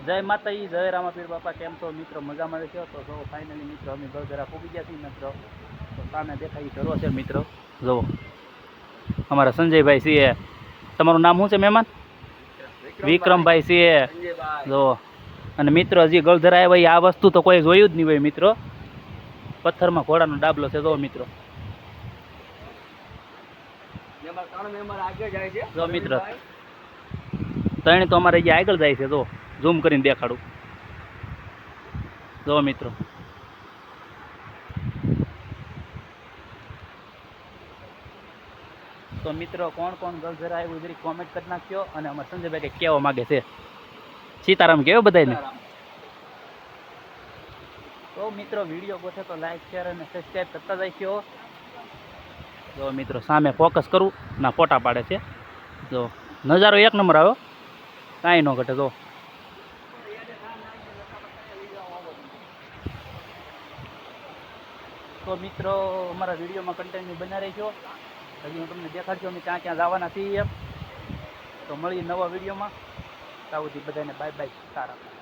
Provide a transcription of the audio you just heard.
જય માતાજી, જય રામાપીર બાપા. કેમ છો મિત્રો? મજામાં છો? તો જો ફાઇનલી મિત્રો અમે ગળધરા પૂગી ગયા છીએ મિત્રો. તો સામે દેખાય ઘરો છે મિત્રો. જુઓ અમારા સંજયભાઈ છીએ. તમારું નામ શું છે મહેમાન? વિક્રમભાઈ છીએ. જુઓ અને મિત્રો હજી ગળધરા આવ્યા આ વસ્તુ તો કોઈ જોયું જ નહીં હોય મિત્રો. પથ્થરમાં ઘોડાનો ડાબલો છે. જો મિત્રો, જો મિત્રો ત્રણે તો અમારે અહીંયા આગળ જાય છે. જો ઝૂમ કરીને દેખાડું. જો મિત્રો, તો મિત્રો કોણ કોણ ગળધરા આવ્યું જરી કોમેન્ટ કરી નાખ્યો. અને અમારા સંજયભાઈ કંઈક કહેવા માગે છે. સીતારામ કહેવો બધાને. તો મિત્રો વિડીયો ગોઠે તો લાઈક શેર અને સબસ્ક્રાઈબ કરતા જાય. જો મિત્રો સામે ફોકસ કરું ના ફોટા પાડે છે. જો નજારો એક નંબર આવ્યો, કાંઈ ન ઘટે. જો તો મિત્રો અમારા વિડીયોમાં કન્ટેન્ટ બના રહેજો. હજી હું તમને દેખાડજો અમે ક્યાં ક્યાં જવાના છીએ. તો મળીએ નવા વિડીયોમાં. ત્યાં સુધી બધાને બાય બાય. સારા.